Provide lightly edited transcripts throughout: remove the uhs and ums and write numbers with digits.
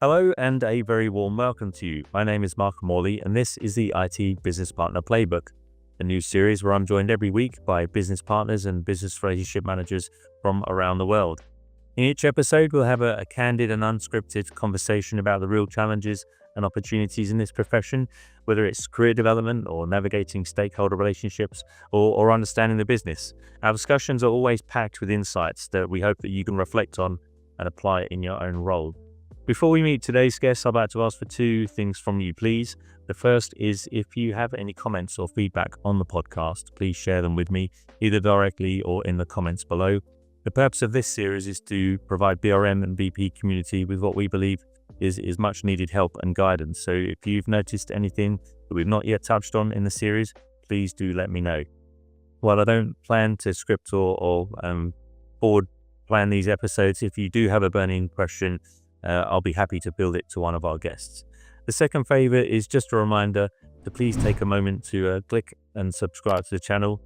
Hello and a very warm welcome to you. My name is Mark Morley and this is the IT Business Partner Playbook, a new series where I'm joined every week by business partners and business relationship managers from around the world. In each episode, we'll have a candid and unscripted conversation about the real challenges and opportunities in this profession, whether it's career development or navigating stakeholder relationships or understanding the business. Our discussions are always packed with insights that we hope that you can reflect on and apply in your own role. Before we meet today's guest, I'd like to ask for two things from you, please. The first is if you have any comments or feedback on the podcast, please share them with me, either directly or in the comments below. The purpose of this series is to provide BRM and BP community with what we believe is much needed help and guidance. So if you've noticed anything that we've not yet touched on in the series, please do let me know. While I don't plan to script or forward plan these episodes, if you do have a burning question, I'll be happy to build it to one of our guests. The second favor is just a reminder to please take a moment to click and subscribe to the channel.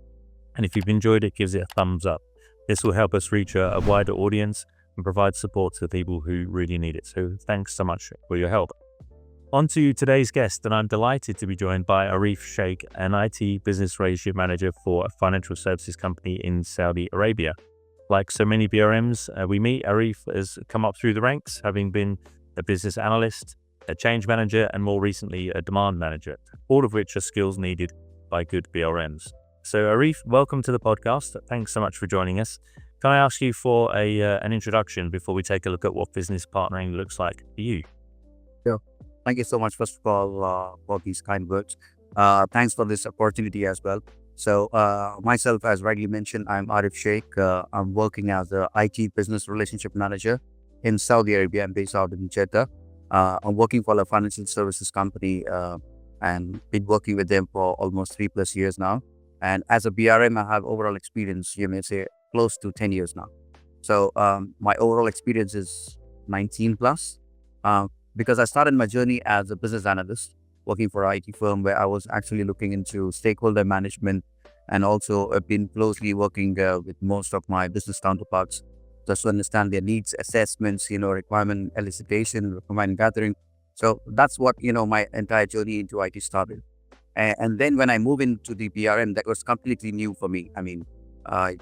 And if you've enjoyed it, give it a thumbs up. This will help us reach a wider audience and provide support to people who really need it. So thanks so much for your help. On to today's guest, and I'm delighted to be joined by Aarif Sheikh, an IT business relationship manager for a financial services company in Saudi Arabia. Like so many BRMs we meet, Aarif has come up through the ranks, having been a business analyst, a change manager, and more recently a demand manager, all of which are skills needed by good BRMs. So Aarif, welcome to the podcast. Thanks so much for joining us. Can I ask you for an introduction before we take a look at what business partnering looks like for you? Sure. Thank you so much, first of all, for these kind words. Thanks for this opportunity as well. So myself, as rightly mentioned, I'm Aarif Sheikh. I'm working as a IT business relationship manager in Saudi Arabia. I'm based out in Jeddah. I'm working for a financial services company and been working with them for almost 3+ years now. And as a BRM, I have overall experience, you may say, close to 10 years now. So my overall experience is 19 plus because I started my journey as a business analyst, working for an IT firm where I was actually looking into stakeholder management and also have been closely working with most of my business counterparts just to understand their needs, assessments, requirement elicitation, requirement gathering. So that's what, my entire journey into IT started. And then when I moved into the BRM, that was completely new for me. I mean,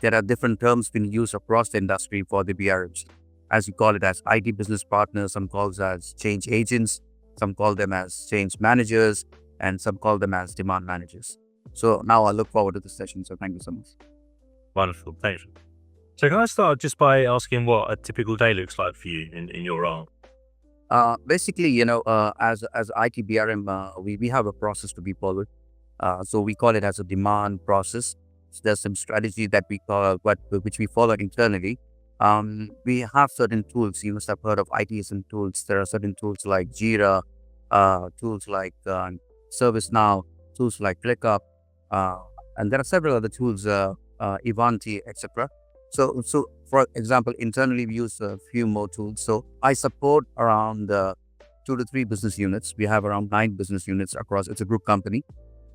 there are different terms being used across the industry for the BRMs. As you call it as IT business partners, some call it as change agents, some call them as change managers, and some call them as demand managers. So now I look forward to the session. So thank you so much. Wonderful, thanks. So can I start just by asking what a typical day looks like for you in your role? Basically, as IT BRM, we have a process to be followed. So we call it as a demand process. So there's some strategy that we call which we follow internally. We have certain tools. You must have heard of ITSM tools. There are certain tools like Jira, tools like ServiceNow, tools like ClickUp, and there are several other tools, Ivanti, etc. So for example, internally we use a few more tools. So I support around 2 to 3 business units. We have around 9 business units across. It's a group company.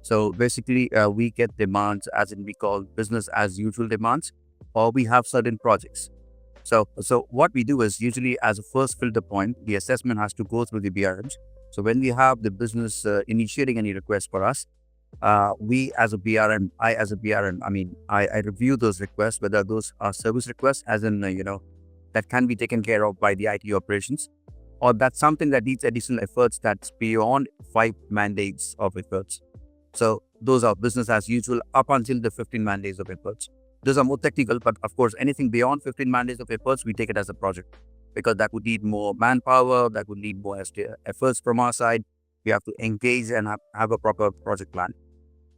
So basically, we get demands, as in we call business as usual demands, or we have certain projects. So what we do is usually as a first filter point, the assessment has to go through the BRMs. So when we have the business initiating any request for us, we as a BRM, I review those requests, whether those are service requests, as in, that can be taken care of by the IT operations, or that's something that needs additional efforts that's beyond 5 mandates of efforts. So those are business as usual up until the 15 mandates of efforts. Those are more technical, but of course, anything beyond 15 mandates of efforts, we take it as a project because that would need more manpower, that would need more efforts from our side. We have to engage and have a proper project plan.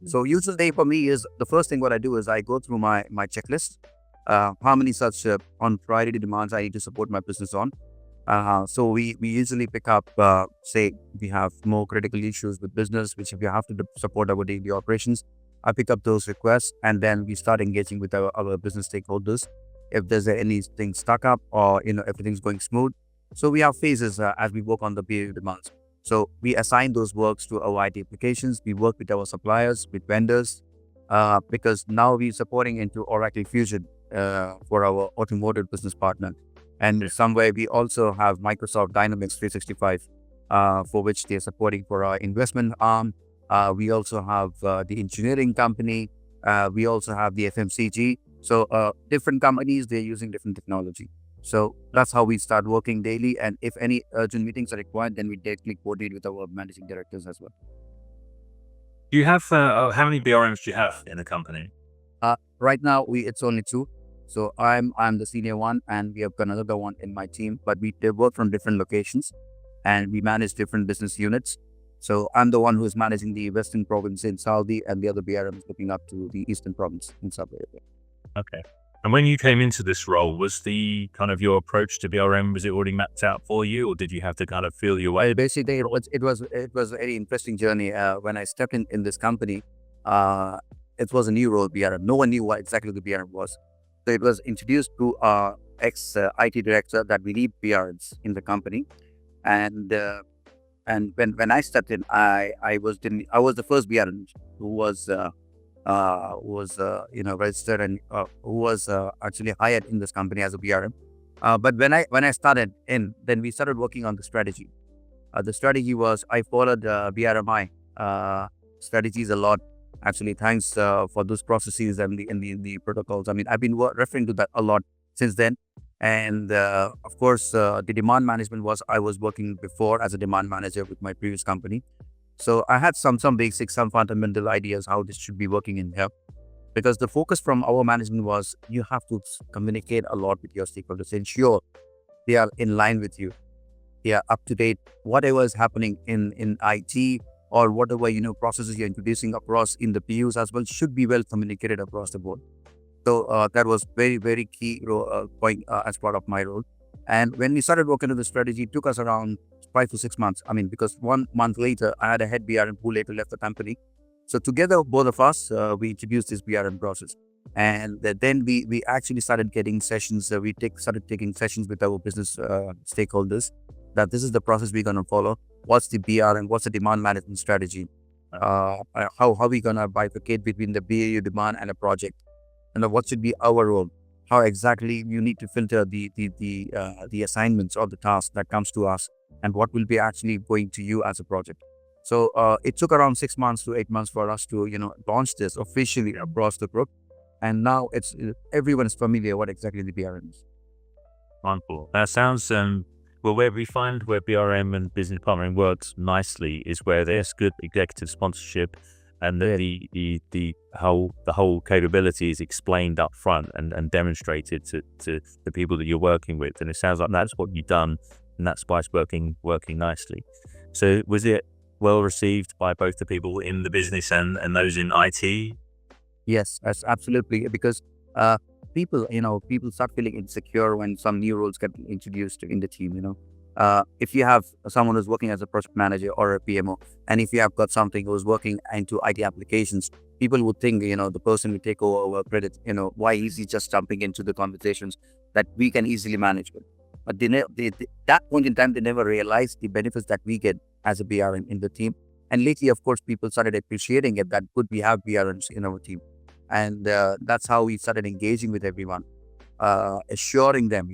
So usual day for me is the first thing what I do is I go through my checklist, how many such on priority demands I need to support my business on. So we usually pick up, say we have more critical issues with business, which if you have to support our daily operations, I pick up those requests and then we start engaging with our business stakeholders. If there's anything stuck up or, everything's going smooth. So we have phases as we work on the BAU demands. So we assign those works to our IT applications. We work with our suppliers, with vendors, because now we're supporting into Oracle Fusion for our automotive business partner. And somewhere we also have Microsoft Dynamics 365, for which they're supporting for our investment arm. We also have the engineering company. We also have the FMCG. So different companies, they're using different technology. So that's how we start working daily. And if any urgent meetings are required, then we directly coordinate with our managing directors as well. Do you have how many BRMs do you have in the company? Right now, it's only two. So I'm the senior one, and we have got another one in my team. But they work from different locations, and we manage different business units. So I'm the one who is managing the Western province in Saudi, and the other BRM is looking up to the Eastern province in Saudi Arabia. Okay. And when you came into this role, was the kind of your approach to BRM, was it already mapped out for you, or did you have to kind of feel your way? Well, basically, it was a very interesting journey. When I stepped in this company, uh, it was a new role, BRM. No one knew what exactly the BRM was. So it was introduced to our ex IT director that we need BRMs in the company, and when I stepped in, I was the first BRM who was registered, and who was actually hired in this company as a BRM. But when I started in, then we started working on the strategy. The strategy was, I followed BRMI strategies a lot. Actually, thanks for those processes and the protocols. I mean, I've been referring to that a lot since then. And of course, the demand management was, I was working before as a demand manager with my previous company. So I had some basic, some fundamental ideas how this should be working in here. Because the focus from our management was, you have to communicate a lot with your stakeholders, ensure they are in line with you, they are up to date. Whatever is happening in IT, or whatever processes you're introducing across in the PUs as well, should be well communicated across the board. So that was very key point as part of my role. And when we started working on the strategy, it took us around 5 to 6 months. I mean, because 1 month later, I had a head BRM who later left the company. So together, both of us, we introduced this BRM process. And then we actually started getting sessions. Started taking sessions with our business stakeholders, that this is the process we're going to follow. What's the BRM? What's the demand management strategy? How we going to bifurcate between the BAU demand and a project? And what should be our role? How exactly you need to filter the assignments or the tasks that comes to us, and what will be actually going to you as a project. So it took around 6 months to 8 months for us to launch this officially across the group, and now it's everyone is familiar what exactly the BRM is. Wonderful. That sounds well, where we find where BRM and business partnering works nicely is where there's good executive sponsorship, and the whole capability is explained up front and demonstrated to the people that you're working with. And it sounds like that's what you've done, and that's why it's working nicely. So was it well received by both the people in the business and those in IT? Yes, absolutely. Because people start feeling insecure when some new roles get introduced in the team. If you have someone who's working as a project manager or a PMO, and if you have got something who's working into IT applications, people would think, the person will take over credit. Why is he just jumping into the conversations that we can easily manage with? But that point in time, they never realized the benefits that we get as a BRM in the team. And lately, of course, people started appreciating it, that good we have BRMs in our team. And that's how we started engaging with everyone, assuring them,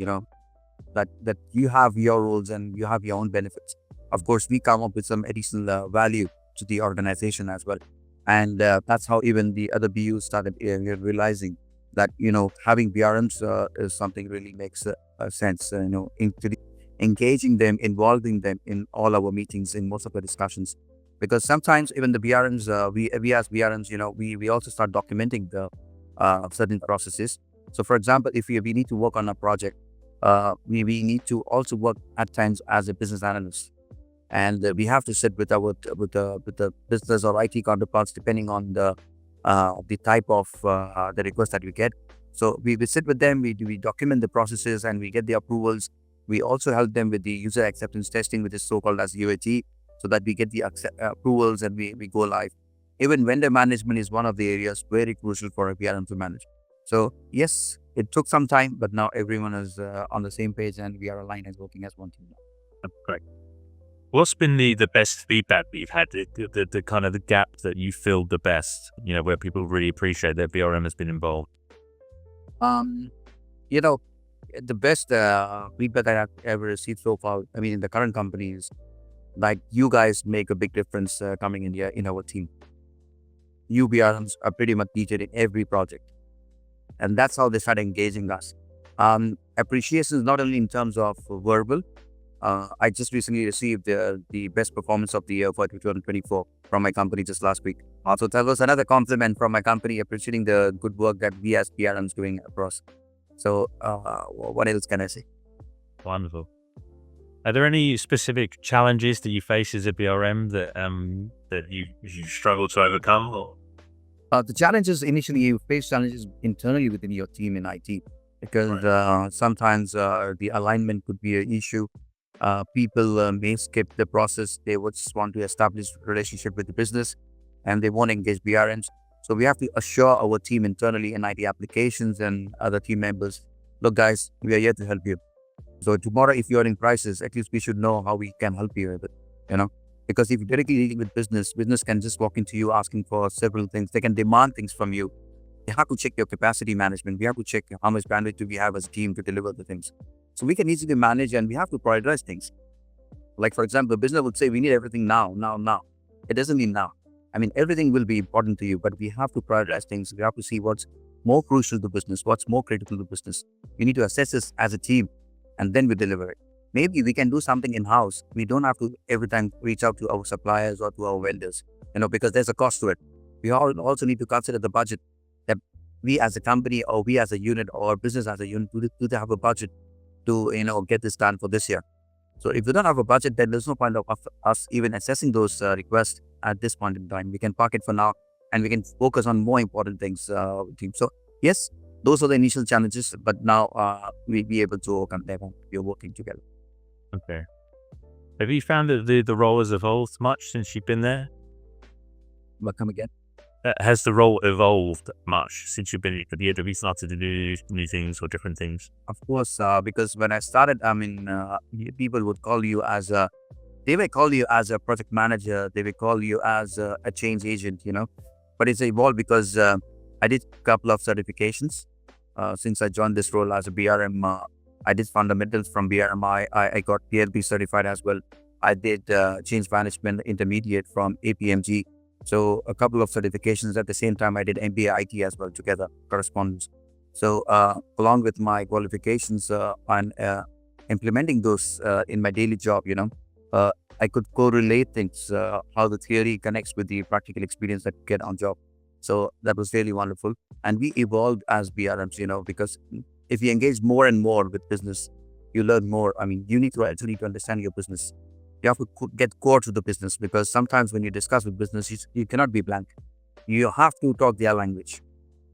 that you have your roles and you have your own benefits. Of course, we come up with some additional value to the organization as well. And that's how even the other BUs started realizing that, having BRMs is something really makes sense, engaging them, involving them in all our meetings, in most of the discussions. Because sometimes even the BRMs, we as BRMs, we also start documenting the certain processes. So for example, if we need to work on a project, we need to also work at times as a business analyst. And we have to sit with the business or IT counterparts, depending on the type of the request that we get. So we sit with them, we document the processes, and we get the approvals. We also help them with the user acceptance testing, which is so-called as UAT, so that we get the approvals and we go live. Even vendor management is one of the areas very crucial for a BRM to manage. So yes, it took some time, but now everyone is on the same page, and we are aligned and working as one team now. Correct. What's been the best feedback that you've had, the kind of the gap that you filled the best, where people really appreciate that BRM has been involved? the best feedback that I've ever received so far, I mean, in the current company is like you guys make a big difference coming in here in our team. You BRMs are pretty much needed in every project. And that's how they start engaging us. Appreciation is not only in terms of verbal. I just recently received the best performance of the year for 2024 from my company just last week. Also, that was another compliment from my company appreciating the good work that we as PRMs doing across. So, what else can I say? Wonderful. Are there any specific challenges that you face as a BRM that you struggle to overcome? Or? The challenges initially, you face challenges internally within your team in IT because sometimes the alignment could be an issue. People may skip the process. They would just want to establish a relationship with the business and they won't engage BRMs. So we have to assure our team internally in IT applications and other team members, look guys, we are here to help you. So tomorrow, if you're in crisis, at least we should know how we can help you with it, because if you're directly dealing with business can just walk into you asking for several things. They can demand things from you. You have to check your capacity management. We have to check how much bandwidth do we have as a team to deliver the things. So we can easily manage and we have to prioritize things. Like, for example, business would say, we need everything now. It doesn't mean now. I mean, everything will be important to you, but we have to prioritize things. We have to see what's more crucial to business, what's more critical to business. We need to assess this as a team and then we deliver it. Maybe we can do something in-house. We don't have to every time reach out to our suppliers or to our vendors, because there's a cost to it. We also need to consider the budget that we as a company or we as a unit or business as a unit do they have a budget to, get this done for this year. So if we don't have a budget, then there's no point of us even assessing those requests at this point in time. We can park it for now and we can focus on more important things with team. So yes, those are the initial challenges, but now we'll be able to overcome them. We're working together. Okay. Have you found that the role has evolved much since you've been there? But come again? Has the role evolved much since you've been at the end? Have you started to do new things or different things? Of course, because when I started, people would call you they may call you as a project manager, they may call you as a change agent, but it's evolved because I did a couple of certifications. Since I joined this role as a BRM, I did fundamentals from BRM. I got PLP certified as well. I did change management intermediate from APMG. So a couple of certifications at the same time. I did MBA IT as well together, correspondence. So along with my qualifications and implementing those in my daily job, I could correlate things, how the theory connects with the practical experience that you get on job. So that was really wonderful. And we evolved as BRMs, because if you engage more and more with business, you learn more. I mean, you need to actually to understand your business. You have to get core to the business because sometimes when you discuss with business, you cannot be blank. You have to talk their language.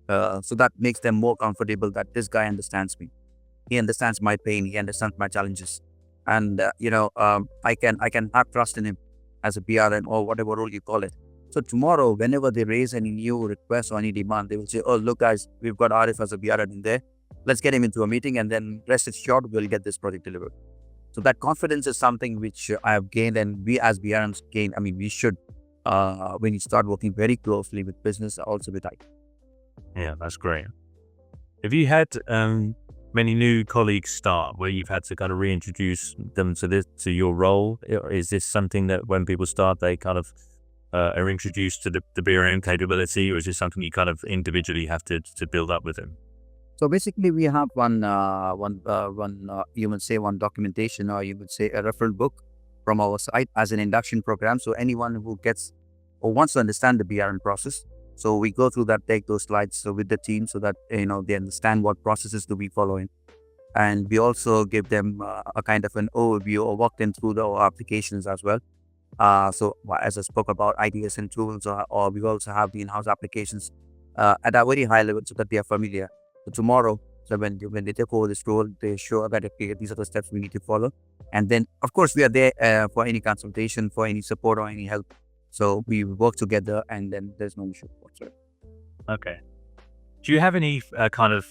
So that makes them more comfortable that this guy understands me. He understands my pain. He understands my challenges. And, I can have trust in him as a BRM or whatever role you call it. So tomorrow, whenever they raise any new request or any demand, they will say, oh, look, guys, we've got Aarif as a BRM in there. Let's get him into a meeting and then rest assured we'll get this project delivered. So that confidence is something which I have gained and we as BRMs gain. I mean, we should, when you start working very closely with business, also with IT. Yeah, that's great. Have you had many new colleagues start where you've had to kind of reintroduce them to your role? Or is this something that when people start, they kind of are introduced to the BRM capability, or is this something you kind of individually have to build up with them? So basically, we have one you would say one documentation, or you would say a referral book from our site as an induction program. So anyone who gets or wants to understand the BRM process, so we go through that, take those slides with the team so that they understand what processes do we follow in, and we also give them a kind of an overview or walk them through our applications as well. So as I spoke about IDS and tools, or we also have the in-house applications at a very high level so that they are familiar. So tomorrow, so when they take over this role, they show that okay, these are the steps we need to follow. And then, of course, we are there for any consultation, for any support or any help. So we work together and then there's no issue whatsoever. Okay. Do you have any kind of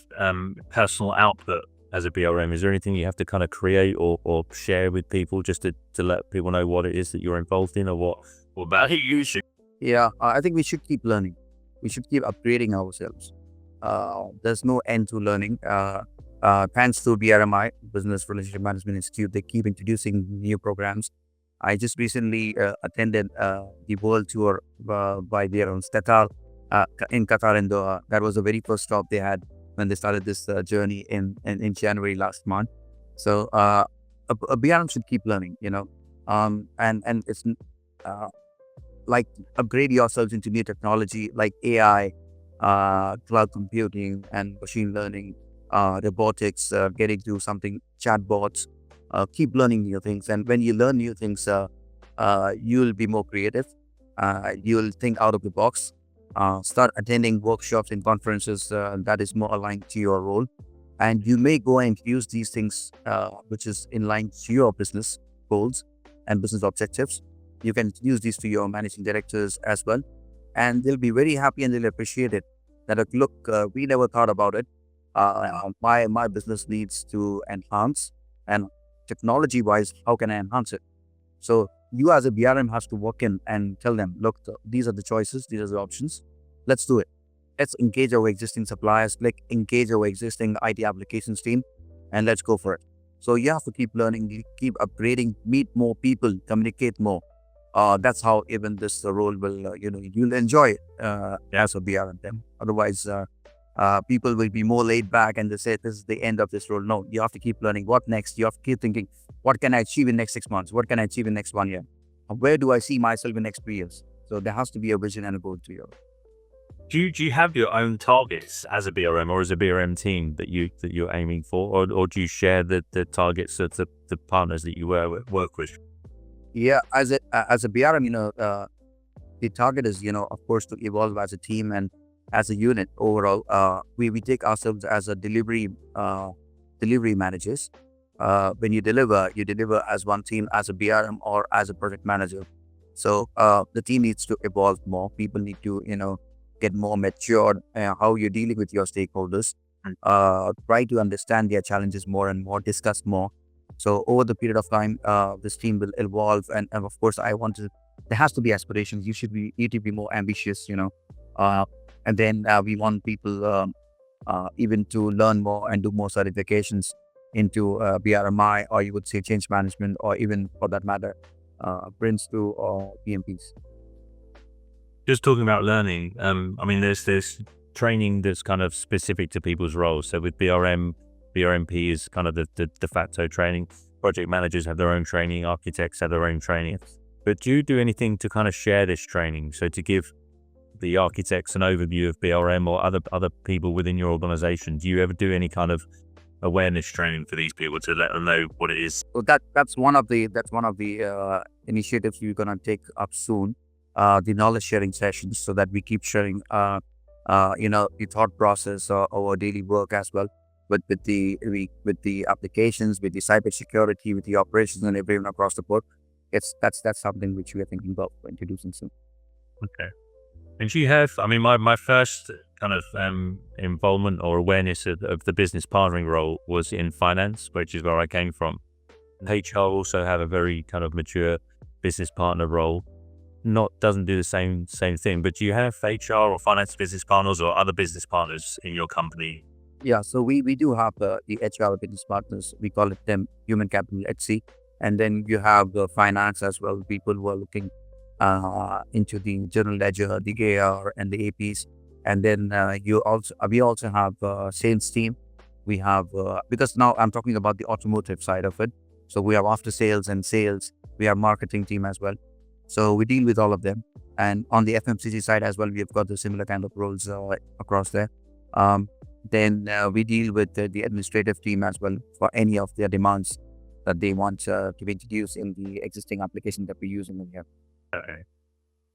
personal output as a BRM? Is there anything you have to kind of create or share with people just to let people know what it is that you're involved in or what value you should? Yeah, I think we should keep learning. We should keep upgrading ourselves. There's no end to learning. Thanks to BRMI, Business Relationship Management Institute, they keep introducing new programs. I just recently attended the world tour by their own in Qatar and Doha. That was the very first stop they had when they started this journey in January last month. So a BRM should keep learning, and it's uh, like upgrade yourselves into new technology like AI, cloud computing, and machine learning, robotics, getting to something chatbots. Keep learning new things, and when you learn new things, you'll be more creative. You'll think out of the box. Start attending workshops and conferences that is more aligned to your role, and you may go and use these things which is in line to your business goals and business objectives. You can use these to your managing directors as well, and they'll be very happy and they'll appreciate it. That look, we never thought about it. My business needs to enhance, and technology wise, how can I enhance it? So you as a BRM has to walk in and tell them, look, these are the choices, these are the options. Let's do it. Let's engage our existing suppliers, like engage our existing IT applications team, and let's go for it. So you have to keep learning, you keep upgrading, meet more people, communicate more. That's how even this role will, you'll enjoy it as a BRM. Then otherwise, people will be more laid back and they say this is the end of this role. No, you have to keep learning. What next? You have to keep thinking, what can I achieve in next 6 months? What can I achieve in next 1 year? Where do I see myself in next 3 years? So there has to be a vision and a goal to you. Do you have your own targets as a BRM or as a BRM team that you're aiming for, or do you share the targets of the partners that you work with? Yeah, as a BRM, the target is, of course, to evolve as a team and as a unit overall. We take ourselves as a delivery managers. When you deliver as one team, as a BRM or as a project manager. So the team needs to evolve more. People need to, get more matured. How you're dealing with your stakeholders. Try to understand their challenges more and more. Discuss more. So over the period of time, this team will evolve, and of course, there has to be aspirations. You need to be more ambitious, and then we want people even to learn more and do more certifications into BRMI, or you would say change management, or even for that matter, Prince 2 or PMPs. Just talking about learning, I mean, there's training that's kind of specific to people's roles. So with BRMP is kind of the de facto training. Project managers have their own training, architects have their own training. But do you do anything to kind of share this training? So to give the architects an overview of BRM or other people within your organization, do you ever do any kind of awareness training for these people to let them know what it is? So that's one of the initiatives we're gonna take up soon. The knowledge sharing sessions, so that we keep sharing the thought process or our daily work as well with the applications, with the cybersecurity, with the operations, and everyone across the board. That's something which we are thinking about introducing soon. Okay. And do you have, I mean, my first kind of involvement or awareness of the business partnering role was in finance, which is where I came from. HR also have a very kind of mature business partner role. Doesn't do the same thing, but do you have HR or finance business partners or other business partners in your company? Yeah, so we do have the HR business partners. We call it them human capital HC, and then you have the finance as well. People who are looking into the general ledger, the AR, and the APs, and then we also have sales team. We have because now I'm talking about the automotive side of it. So we have after sales and sales. We have marketing team as well. So we deal with all of them. And on the FMCG side as well, we have got the similar kind of roles across there. Then we deal with the administrative team as well for any of their demands that they want to introduce in the existing application that we're using in here. Okay.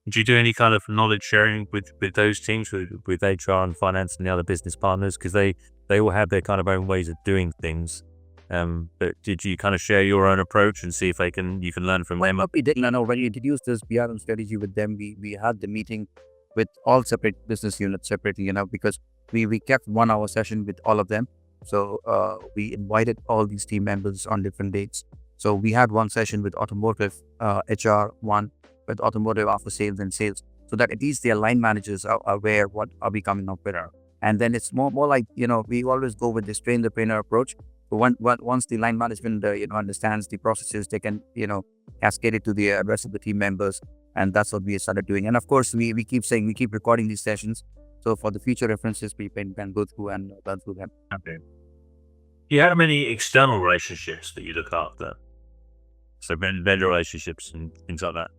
Do you do any kind of knowledge sharing with those teams, with HR and finance and the other business partners? Because they all have their kind of own ways of doing things. But did you kind of share your own approach and see if you can learn from them? What we did, when we introduced this BRM strategy with them, we had the meeting with all separate business units separately, because we kept 1 hour session with all of them. So we invited all these team members on different dates. So we had one session with automotive, HR, one with automotive after sales and sales, so that at least their line managers are aware what are we coming up with. And then it's more like, we always go with this train the trainer approach. But once the line management, understands the processes, they can, cascade it to the rest of the team members. And that's what we started doing. And of course, we keep saying, we keep recording these sessions. So for the future references, people can go through and learn through them. Okay. Do you have many external relationships that you look after? So vendor relationships and things like that.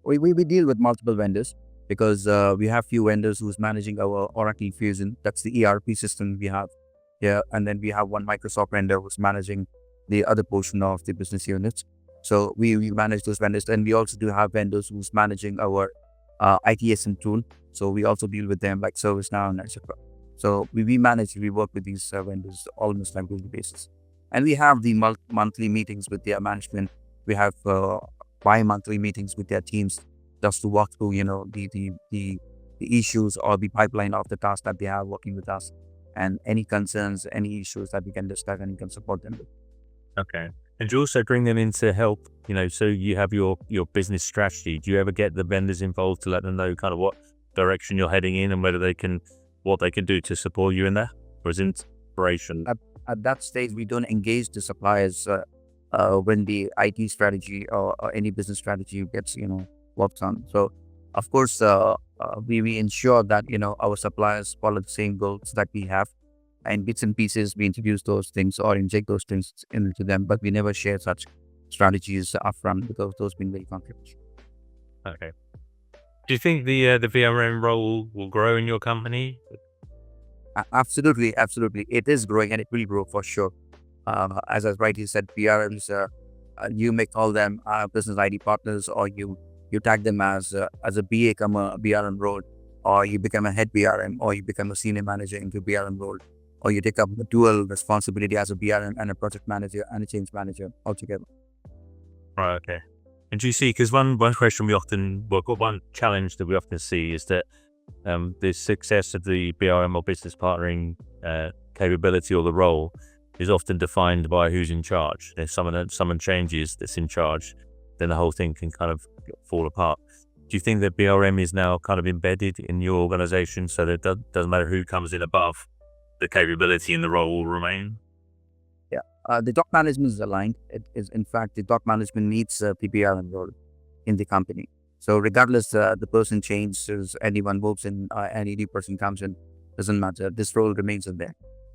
We deal with multiple vendors because we have few vendors who's managing our Oracle Fusion. That's the ERP system we have. Yeah. And then we have one Microsoft vendor who's managing the other portion of the business units. So we manage those vendors. And we also do have vendors who's managing our ITSM tool. So we also deal with them like ServiceNow and etc. So we work with these vendors almost on a daily basis. And we have the monthly meetings with their management. We have bi-monthly meetings with their teams just to walk through, the issues or the pipeline of the tasks that they have working with us, and any concerns, any issues that we can discuss and we can support them with. Okay. And do you also bring them in to help, so you have your business strategy. Do you ever get the vendors involved to let them know kind of what direction you're heading in and what they can do to support you in there? Or is it inspiration? At that stage, we don't engage the suppliers when the IT strategy or any business strategy gets, worked on. So, of course, we ensure that, our suppliers follow the same goals that we have. And bits and pieces, we introduce those things or inject those things into them, but we never share such strategies upfront because those being very confidential. Okay. Do you think the BRM role will grow in your company? Absolutely. It is growing and it will grow for sure. As I rightly said, BRMs, you may call them business ID partners, or you tag them as a BA come a BRM role, or you become a head BRM, or you become a senior manager into BRM role, or you take up the dual responsibility as a BRM and a project manager and a change manager altogether. Right. Okay. And do you see, because one question one challenge that we often see is that the success of the BRM or business partnering capability or the role is often defined by who's in charge. If someone changes that's in charge, then the whole thing can kind of fall apart. Do you think that BRM is now kind of embedded in your organization so that it doesn't matter who comes in above, the capability and the role will remain? Yeah. The top management is aligned. It is, in fact, the top management needs the BRM role in the company. So regardless the person changes, anyone moves in, any new person comes in, doesn't matter. This role remains in there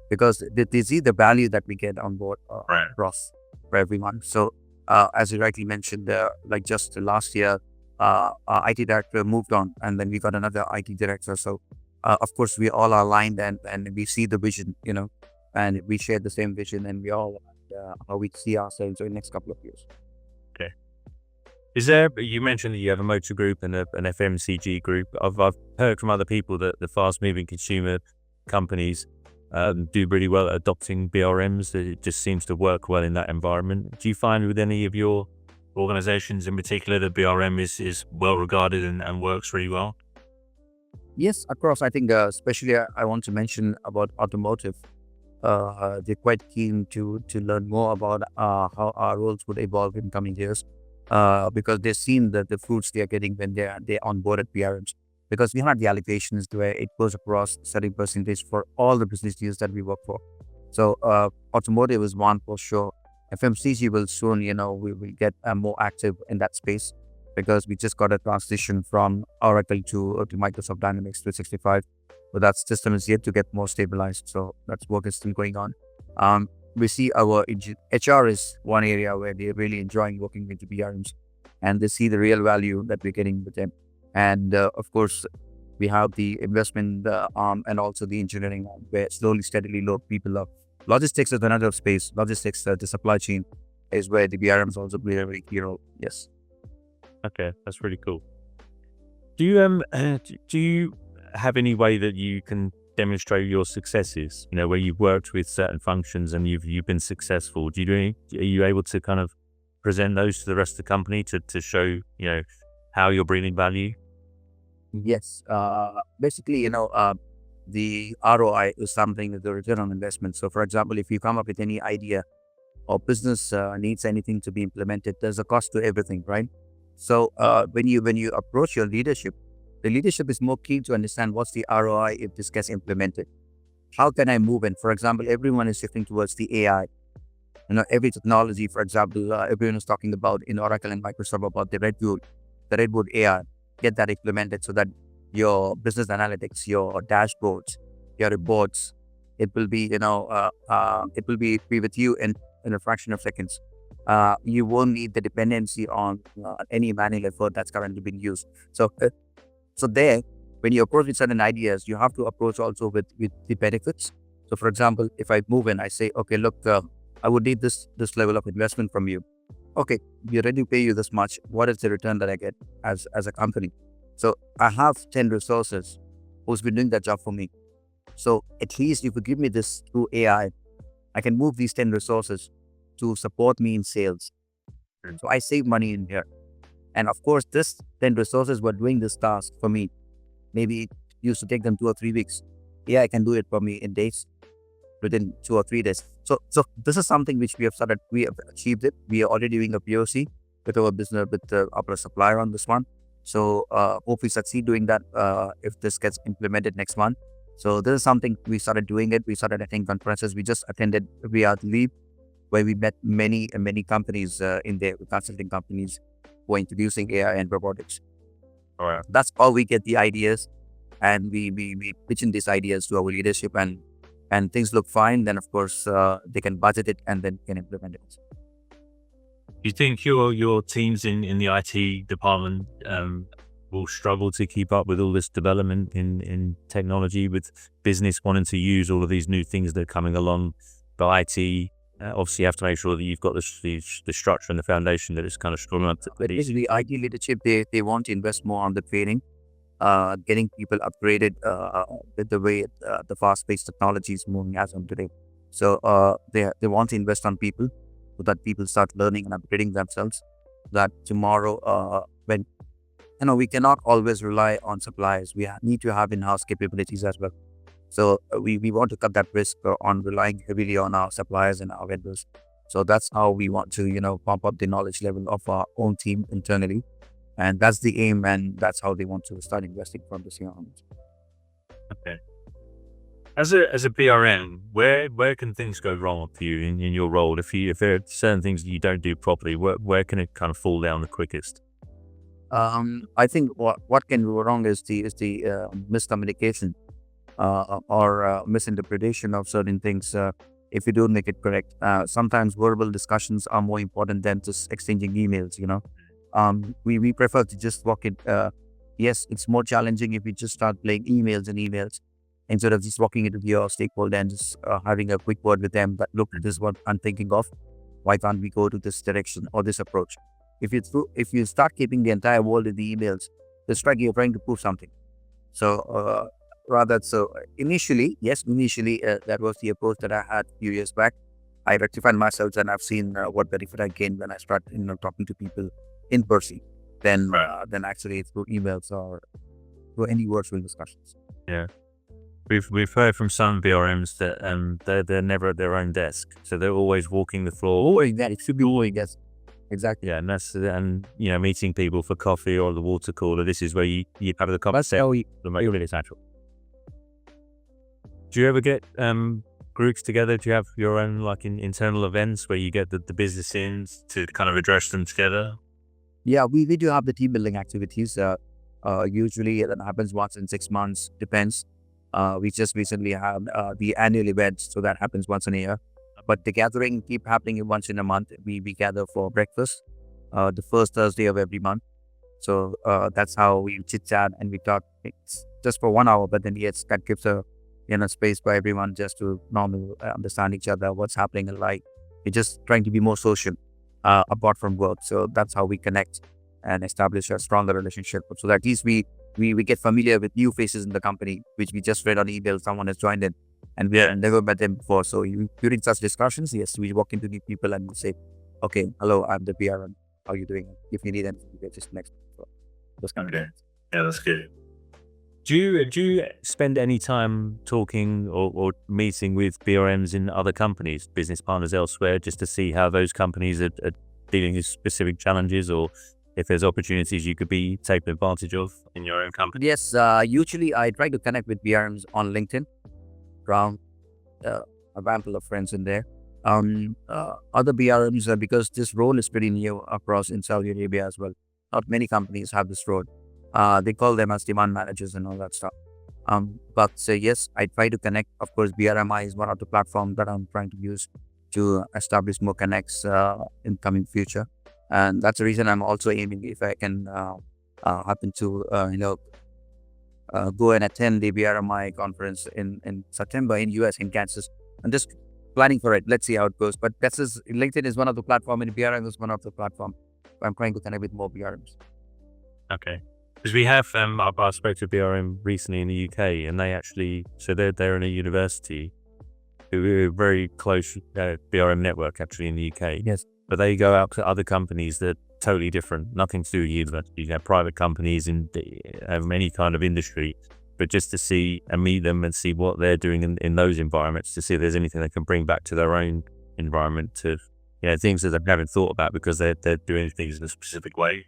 because they see the value that we get on board across for everyone. So as you rightly mentioned, like just last year, our IT director moved on, and then we got another IT director. So of course we all are aligned and we see the vision, and we share the same vision, and we all how we see ourselves in the next couple of years. Okay. You mentioned that you have a motor group and an FMCG group. I've heard from other people that the fast-moving consumer companies do really well at adopting BRMs. That it just seems to work well in that environment. Do you find with any of your organizations in particular that BRM is well regarded and works really well? Yes, across. I think especially I want to mention about automotive. They're quite keen to learn more about how our roles would evolve in coming years. Because they've seen the fruits they are getting when they onboarded BRMs. Because we have the allocations where it goes across certain percentage for all the business deals that we work for. So automotive is one for sure. FMCG will soon, we will get more active in that space because we just got a transition from Oracle to Microsoft Dynamics 365. But that system is yet to get more stabilized. So that work is still going on. We see our HR is one area where they're really enjoying working with the BRMs, and they see the real value that we're getting with them. And of course, we have the investment arm and also the engineering arm, where slowly, steadily load people up. Logistics is another space. Logistics, the supply chain, is where the BRMs also play a very key role. Yes. Okay, that's really cool. Do you have any way that you can demonstrate your successes? Where you've worked with certain functions and you've been successful. Are you able to kind of present those to the rest of the company to show how you're bringing value? Yes. Basically, the ROI is something that the return on investment. So, for example, if you come up with any idea or business needs anything to be implemented, there's a cost to everything, right? So, when you approach your leadership, The leadership is more keen to understand what's the ROI if this gets implemented. How can I move in? For example, everyone is shifting towards the AI. Every technology, for example, everyone is talking about in Oracle and Microsoft about the Redwood AI. Get that implemented so that your business analytics, your dashboards, your reports, it will be, be with you in a fraction of seconds. You won't need the dependency on any manual effort that's currently being used. So there, when you approach with certain ideas, you have to approach also with the benefits. So for example, if I move in, I say, okay, look, I would need this level of investment from you. Okay, we're ready to pay you this much. What is the return that I get as a company? So I have 10 resources who's been doing that job for me. So at least if you give me this through AI, I can move these 10 resources to support me in sales. So I save money in here. And of course, this 10 resources were doing this task for me. Maybe it used to take them 2 or 3 weeks. Yeah, I can do it for me in days, within 2 or 3 days. So this is something which we have achieved it. We are already doing a POC with our business, with our supplier on this one. So hope we succeed doing that if this gets implemented next month. So this is something we started doing it. We started attending conferences. We just attended via Leap, where we met many companies in there, consulting companies who are introducing AI and robotics. All right. That's how we get the ideas, and we pitch in these ideas to our leadership, and things look fine. Then of course they can budget it and then can implement it. Do you think your teams in the IT department will struggle to keep up with all this development in technology, with business wanting to use all of these new things that are coming along? But IT, obviously, you have to make sure that you've got the structure and the foundation that is kind of strong enough. But basically, IT leadership, they want to invest more on the training, getting people upgraded with the way the fast-paced technology is moving as of today. So they want to invest on people, so that people start learning and upgrading themselves. That tomorrow, when we cannot always rely on suppliers, we need to have in-house capabilities as well. So we want to cut that risk on relying heavily on our suppliers and our vendors. So that's how we want to pump up the knowledge level of our own team internally, and that's the aim, and that's how they want to start investing from this year onwards. Okay. As a BRM, where can things go wrong for you in your role? If there are certain things you don't do properly, where can it kind of fall down the quickest? I think what can go wrong is the miscommunication or misinterpretation of certain things if you don't make it correct. Sometimes verbal discussions are more important than just exchanging emails. We prefer to just walk it. Yes, it's more challenging if you just start playing emails instead of just walking into your stakeholder and just having a quick word with them. But look, this is what I'm thinking of. Why can't we go to this direction or this approach? If you start keeping the entire world in the emails, it's like you're trying to prove something. So initially, that was the approach that I had a few years back. I rectified myself, and I've seen what benefit I gained when I start talking to people in person than actually through emails or through any virtual discussions. Yeah. We've heard from some BRMs that they're never at their own desk, so they're always walking the floor. It should be always, yes. Exactly. Yeah, and meeting people for coffee or the water cooler. This is where you have the conversation. Really natural. Do you ever get groups together? Do you have your own internal events where you get the business in to kind of address them together? Yeah, we do have the team building activities. Usually that happens once in 6 months. Depends. We just recently had the annual event, so that happens once in a year. But the gathering keep happening once in a month. We gather for breakfast, the first Thursday of every month. So that's how we chit chat and we talk. It's just for 1 hour, but then yes, that gives a space for everyone just to normally understand each other, what's happening in life. We're just trying to be more social apart from work. So that's how we connect and establish a stronger relationship. So that at least we get familiar with new faces in the company, which we just read on email. Someone has joined in, and we have never met them before. So during such discussions, yes, we walk into new people and we say, "Okay, hello, I'm the BRM. How are you doing? If you need anything, get just next." So those kind of things. Yeah, that's good. Do you spend any time talking or meeting with BRMs in other companies, business partners elsewhere, just to see how those companies are dealing with specific challenges, or if there's opportunities you could be taking advantage of in your own company? Yes, usually I try to connect with BRMs on LinkedIn, around a handful of friends in there. Other BRMs, because this role is pretty new across in Saudi Arabia as well. Not many companies have this role. They call them as demand managers and all that stuff. But yes, I try to connect. Of course, BRMI is one of the platforms that I'm trying to use to establish more connects in coming future. And that's the reason I'm also aiming if I can happen to, go and attend the BRMI conference in September in US, in Kansas. I'm just planning for it. Let's see how it goes. But LinkedIn is one of the platform, and BRM is one of the platform. I'm trying to connect with more BRMs. Okay. Because we have, I spoke to BRM recently in the UK, and they actually, so they're in a university who are very close BRM network actually in the UK. Yes. But they go out to other companies that are totally different, nothing to do with universities, private companies in any kind of industry, but just to see and meet them and see what they're doing in those environments, to see if there's anything they can bring back to their own environment, to things that they haven't thought about because they're doing things in a specific way.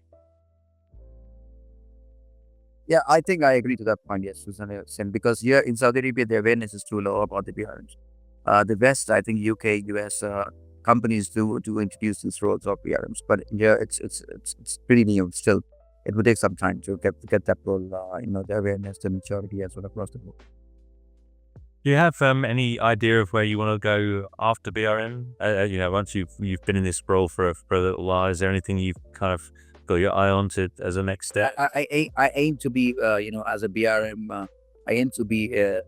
Yeah, I think I agree to that point. Yes, to some extent, because here in Saudi Arabia, the awareness is too low about the BRMs. The West, I think UK, US companies do introduce these roles of BRMs, but yeah, it's pretty new still. It would take some time to get that role, the awareness, the maturity as well across the board. Do you have any idea of where you want to go after BRM? Once you've been in this role for a little while, is there anything you've kind of got your eye on to as a next step? I aim to be, as a BRM, I aim to be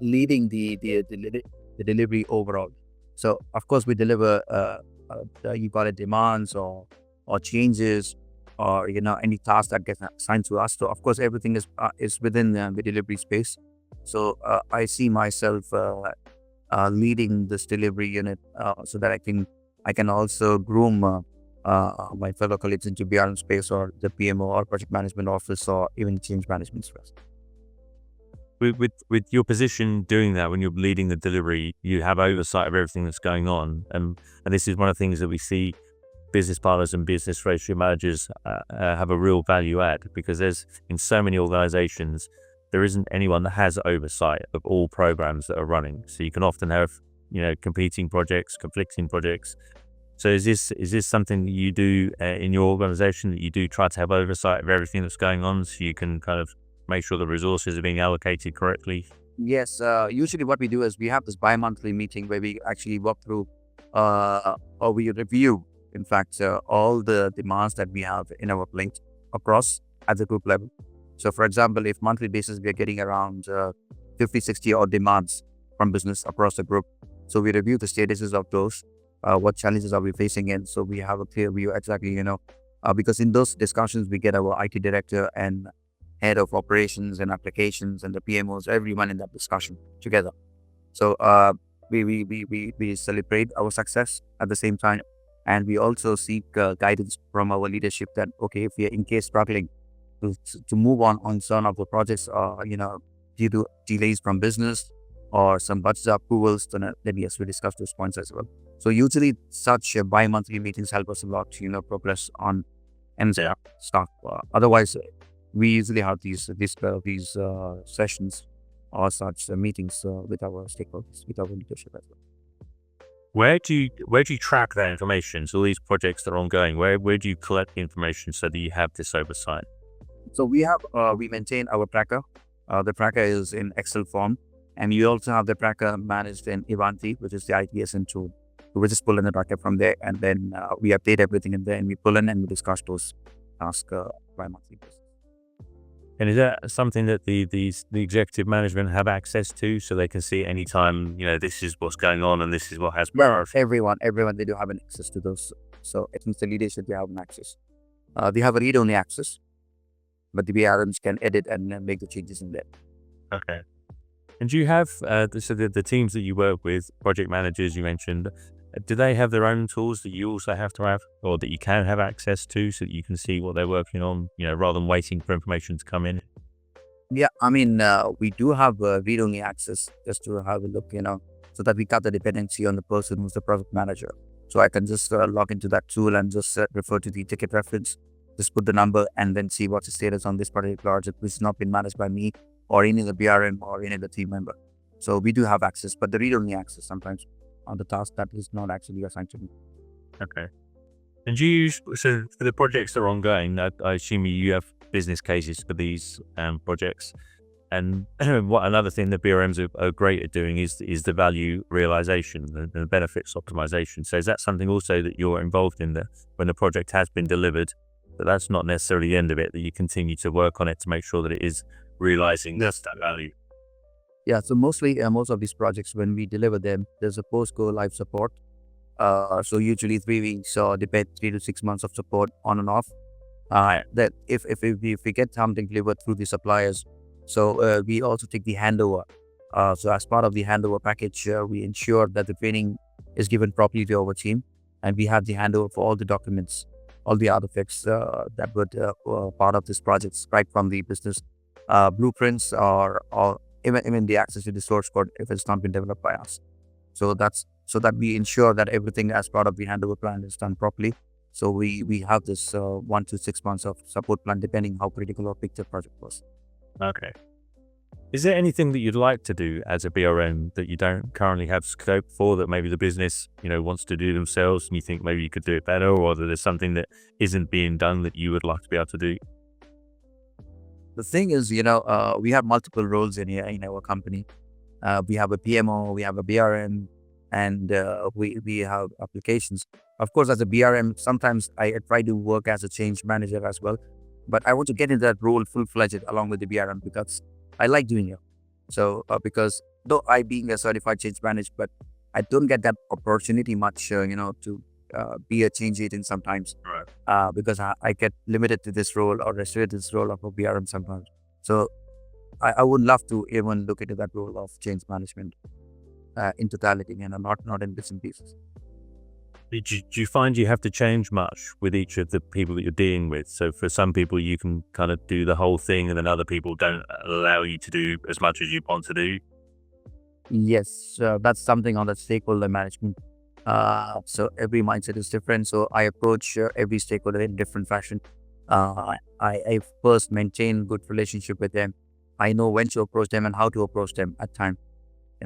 leading the delivery overall. So of course we deliver, you call it demands or changes, or any task that gets assigned to us. So of course everything is within the delivery space. So I see myself leading this delivery unit, so that I can also groom my fellow colleagues into BRM space, or the PMO or project management office, or even change management space. With your position doing that, when you're leading the delivery, you have oversight of everything that's going on, and this is one of the things that we see business partners and business relationship managers have a real value add, because there's, in so many organizations, there isn't anyone that has oversight of all programs that are running. So you can often have competing projects, conflicting projects. So is this something that you do in your organization, that you do try to have oversight of everything that's going on, so you can kind of make sure the resources are being allocated correctly? Yes, usually what we do is we have this bi-monthly meeting where we actually walk through, or we review, in fact, all the demands that we have in our plate across at the group level. So for example, if monthly basis, we are getting around 50, 60 odd demands from business across the group. So we review the statuses of those, what challenges are we facing in. So we have a clear view exactly, because in those discussions, we get our IT director and head of operations and applications and the PMOs, everyone in that discussion together. So we celebrate our success at the same time. And we also seek guidance from our leadership that, okay, if we are in case struggling to move on some of the projects, due to delays from business or some budget approvals, then yes, we discuss those points as well. So usually such bi-monthly meetings help us a lot to, progress on and stuff. Otherwise, we usually have these sessions or such meetings with our stakeholders, with our leadership as well. Where do you track that information? So all these projects that are ongoing, where do you collect the information so that you have this oversight? So we maintain our tracker. The tracker is in Excel form, and we also have the tracker managed in Ivanti, which is the ITSM tool. We just pull in the tracker from there, and then we update everything in there, and we pull in and we discuss those tasks bi-monthly basis. And is that something that the executive management have access to, so they can see anytime, this is what's going on and this is what has Well, everyone, they do have an access to those. So it means the leadership, they have an access. They have a read-only access, but the BRMs can edit and make the changes in there. Okay. And do you have, the teams that you work with, project managers you mentioned, do they have their own tools that you also have to have, or that you can have access to, so that you can see what they're working on, rather than waiting for information to come in? Yeah, we do have read-only access just to have a look, so that we cut the dependency on the person who's the project manager. So I can just log into that tool and just refer to the ticket reference just put the number and then see what's the status on this particular project, which has not been managed by me or any of the BRM or any of the team member. So we do have access, but the read-only access sometimes on the task that is not actually assigned to me. Okay. And do you use, so for the projects that are ongoing, I assume you have business cases for these projects. And what another thing that BRMs are great at doing is the value realization, the benefits optimization. So is that something also that you're involved in, that when the project has been delivered, but that's not necessarily the end of it, that you continue to work on it to make sure that it is realizing that value? Yeah, so mostly most of these projects, when we deliver them, there's a post-go live support. So usually 3 weeks or depend 3 to 6 months of support on and off. That if we get something delivered through the suppliers, so we also take the handover. So as part of the handover package, we ensure that the training is given properly to our team, and we have the handover for all the documents, all the artifacts that were part of this project, right from the business blueprints or even the access to the source code if it's not been developed by us. So that's so that we ensure that everything as part of the handover plan is done properly. So we have this 1 to 6 months of support plan depending how critical or big the project was. Okay. Is there anything that you'd like to do as a BRM that you don't currently have scope for, that maybe the business, wants to do themselves and you think maybe you could do it better, or that there's something that isn't being done that you would like to be able to do? The thing is, we have multiple roles in our company. We have a PMO, we have a BRM, and we have applications. Of course, as a BRM, sometimes I try to work as a change manager as well, but I want to get into that role full-fledged along with the BRM because I like doing it. So because though I being a certified change manager, but I don't get that opportunity much, to be a change agent sometimes. Right. Because I get limited to this role or restricted to this role of a BRM sometimes. So I would love to even look into that role of change management in totality and not in bits and pieces. Do you find you have to change much with each of the people that you're dealing with? So for some people, you can kind of do the whole thing, and then other people don't allow you to do as much as you want to do. Yes, that's something on the stakeholder management. So every mindset is different. So I approach every stakeholder in different fashion. I first maintain good relationship with them. I know when to approach them and how to approach them at time.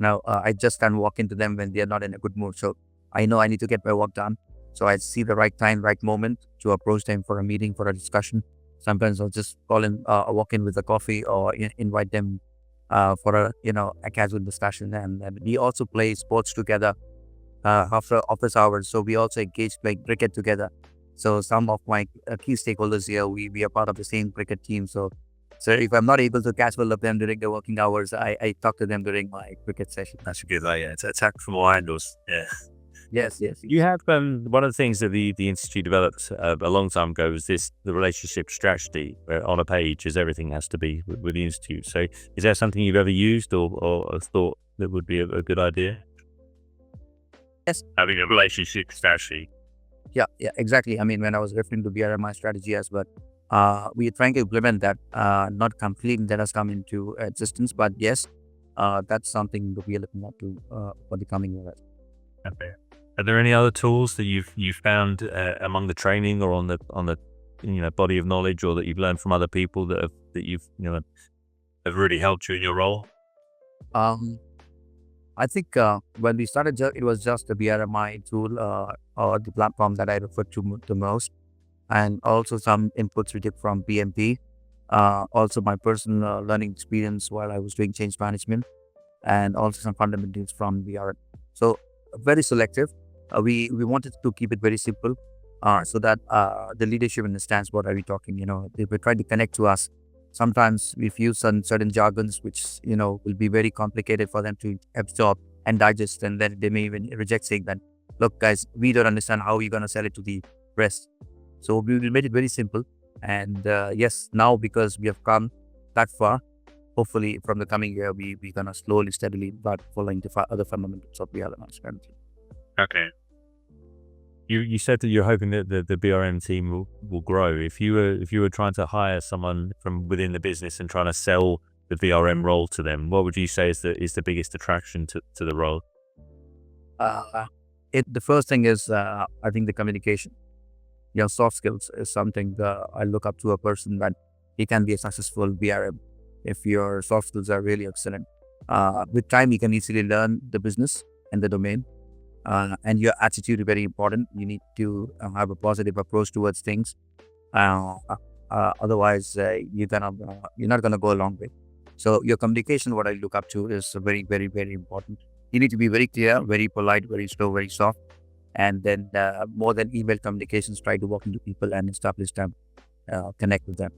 I just can't walk into them when they're not in a good mood. So I know I need to get my work done. So I see the right time, right moment to approach them for a meeting, for a discussion. Sometimes I'll just call in, walk in with a coffee or invite them for a casual discussion. And we also play sports together after office hours. So we also engage playing cricket together. So some of my key stakeholders here, we are part of the same cricket team. So if I'm not able to catch hold of them during the working hours, I talk to them during my cricket session. That's a good idea. It's attack from all angles. Yeah. Yes. You have one of the things that the Institute developed a long time ago was the relationship strategy, where on a page is everything has to be with the Institute. So is that something you've ever used or thought that would be a good idea? Yes. Having a relationship strategy. Yeah, exactly. I mean, when I was referring to BRMI strategy as well, we are trying to implement that, not completely that has come into existence, but yes, that's something that we are looking at to for the coming year. Okay. Are there any other tools that you've found among the training or on the body of knowledge, or that you've learned from other people that you've have really helped you in your role? I think when we started, it was just the BRMI tool or the platform that I referred to the most, and also some inputs we did from PMP. Also my personal learning experience while I was doing change management, and also some fundamentals from BRM. So very selective. We wanted to keep it very simple, so that the leadership understands what are we talking. They were trying to connect to us. Sometimes we've used certain jargons which will be very complicated for them to absorb and digest, and then they may even reject, saying that, look guys, we don't understand how you're gonna sell it to the rest. So we made it very simple, and yes, now because we have come that far, hopefully from the coming year we're gonna slowly, steadily start following the other fundamentals of the other strategy. Okay. You said that you're hoping that the BRM team will grow. If you were trying to hire someone from within the business and trying to sell the BRM role to them, what would you say is the biggest attraction to the role? The first thing is I think the communication. soft skills is something I look up to a person that he can be a successful BRM if your soft skills are really excellent. With time, you can easily learn the business and the domain. And your attitude is very important. You need to have a positive approach towards things. Otherwise, you're not gonna go a long way. So your communication, what I look up to, is very, very, very important. You need to be very clear, very polite, very slow, very soft, and then more than email communications, try to walk into people and establish them, connect with them.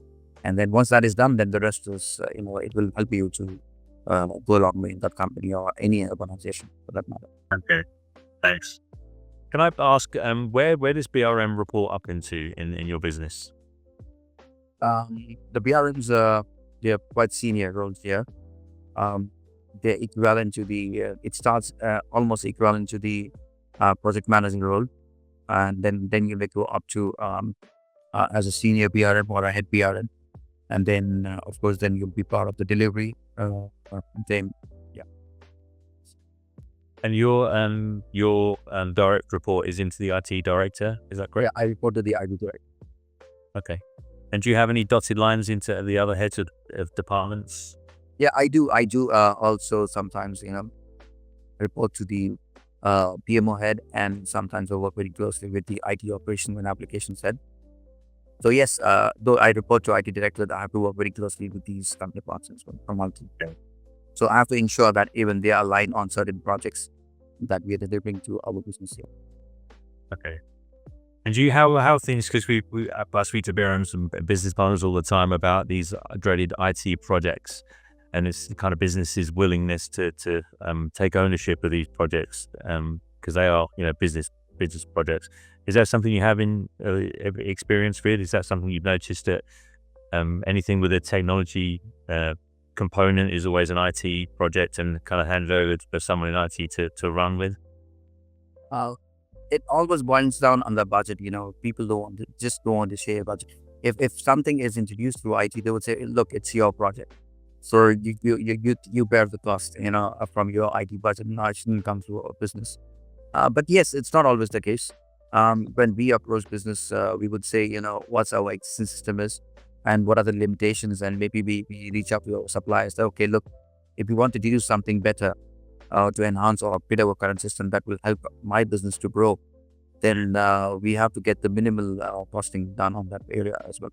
And then once that is done, then the rest is, it will help you to go a long way in that company or any organization for that matter. Okay, thanks. Can I ask, where does BRM report up into in your business? The BRMs, they're quite senior roles here. They're equivalent to it starts almost equivalent to the project managing role. And then you may go up to as a senior BRM or a head BRM. And then, of course, then you'll be part of the delivery. Then, yeah. And your direct report is into the IT director. Is that correct? Yeah, I report to the IT director. Okay. And do you have any dotted lines into the other heads of departments? Yeah, I do. Also sometimes, report to the PMO head, and sometimes I work very closely with the IT operation and applications head. So yes, though I report to IT director, I have to work very closely with these counterparts as well from our team. So I have to ensure that even they are aligned on certain projects that we are delivering to our business here. Okay. And do you how things, because I speak to BRMs and business partners all the time about these dreaded IT projects, and it's the kind of business's willingness to take ownership of these projects, because they are business projects. Is that something you have in experience with? Is that something you've noticed that anything with a technology component is always an IT project and kind of handed over to someone in IT to run with? It always boils down on the budget. People don't want to share budget. If something is introduced through IT, they would say, "Look, it's your project, so you bear the cost, from your IT budget. No, it shouldn't come through our business." But yes, it's not always the case. When we approach business, we would say, what's our existing system is and what are the limitations, and maybe we reach out to our suppliers. Say, okay, look, if you want to do something better to enhance or upgrade our current system that will help my business to grow, then we have to get the minimal costing done on that area as well.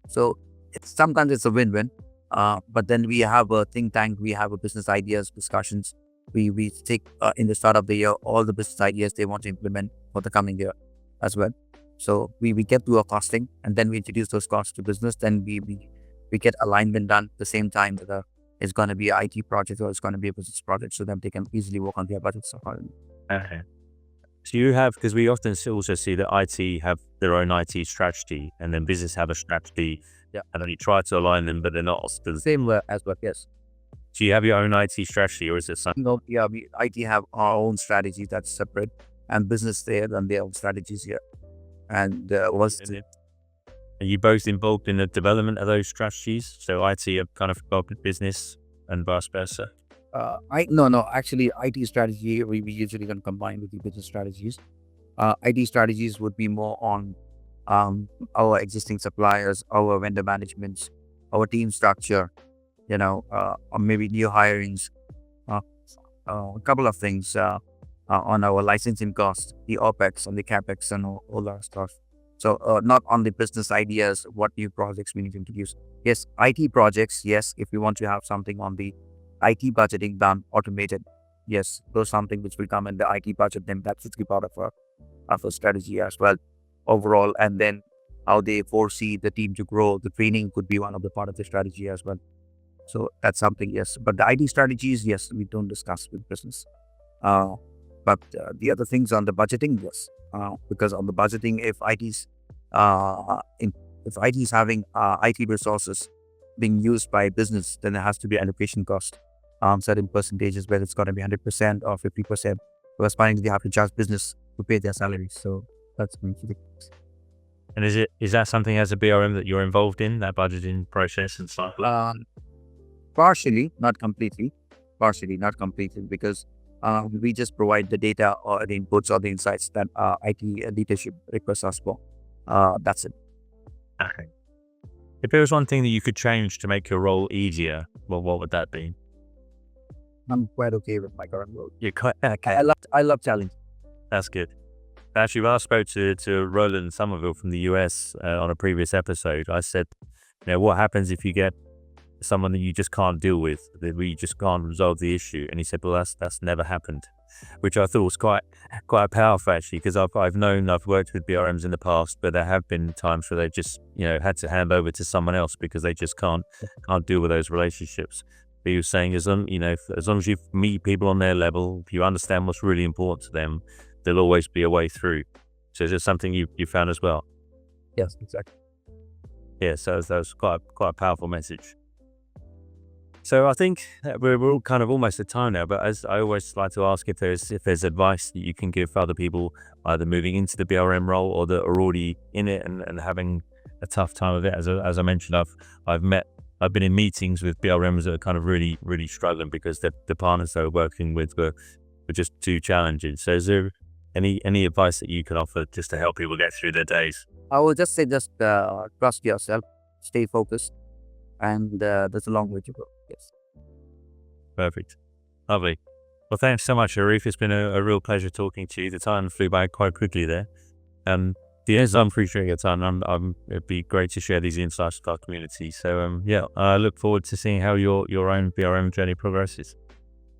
So sometimes it's a win-win. But then we have a think tank, we have a business ideas discussions. We take in the start of the year all the business ideas they want to implement for the coming year as well. So we get to a costing, and then we introduce those costs to business. Then we get alignment done at the same time that it's going to be an IT project or it's going to be a business project, so that they can easily work on their budgets accordingly. Okay. So you have, because we often also see that IT have their own IT strategy, and then business have a strategy, Yeah. and then you try to align them, but they're not. Same as well, yes. Do you have your own IT strategy, or is it something? No, yeah, IT have our own strategy that's separate, and business there and their own strategies here. And Are you both involved in the development of those strategies? So IT are kind of involved with business and vice versa? No, actually, IT strategy, we usually can combine with the business strategies. IT strategies would be more on our existing suppliers, our vendor managements, our team structure, or maybe new hirings, a couple of things on our licensing costs, the OPEX and the CAPEX and all that stuff. So not on the business ideas, what new projects we need to introduce. Yes, IT projects, yes, if we want to have something on the IT budgeting done, automated, yes, those something which will come in the IT budget, then that should be part of our strategy as well overall. And then how they foresee the team to grow, the training could be one of the part of the strategy as well. So that's something, yes. But the IT strategies, yes, we don't discuss with business. But the other things on the budgeting, yes, because on the budgeting, if IT is having IT resources being used by business, then there has to be allocation cost, certain percentages, whether it's going to be 100% or 50%. Because finally, they have to charge business to pay their salaries. So that's going to be. And is that something as a BRM that you're involved in, that budgeting process and stuff? Partially, not completely, because we just provide the data or the inputs or the insights that IT leadership requests us for. That's it. Okay. If there was one thing that you could change to make your role easier, well, what would that be? I'm quite okay with my current role. You're quite okay. I love challenge. That's good. Actually, when I spoke to Roland Somerville from the US on a previous episode, I said, what happens if you get someone that you just can't deal with, that we just can't resolve the issue? And he said, well, that's never happened, which I thought was quite powerful actually, because I've worked with BRMs in the past, but there have been times where they've just had to hand over to someone else because they just can't deal with those relationships. But he was saying, as long as you meet people on their level, if you understand what's really important to them, there'll always be a way through. So is it something you found as well? Yes, exactly. Yeah, so that was quite a powerful message. So I think that we're all kind of almost at time now, but as I always like to ask, if there's advice that you can give other people either moving into the BRM role or that are already in it and having a tough time with it. As I mentioned, I've been in meetings with BRMs that are kind of really, really struggling because the partners they were working with were just too challenging. So is there any advice that you can offer just to help people get through their days? I will just say, trust yourself, stay focused, and there's a long way to go. Yes. Perfect. Lovely. Well, thanks so much, Aarif. It's been a real pleasure talking to you. The time flew by quite quickly there. Yes, I'm appreciating your time. It'd be great to share these insights with our community. So, I look forward to seeing how your own BRM journey progresses.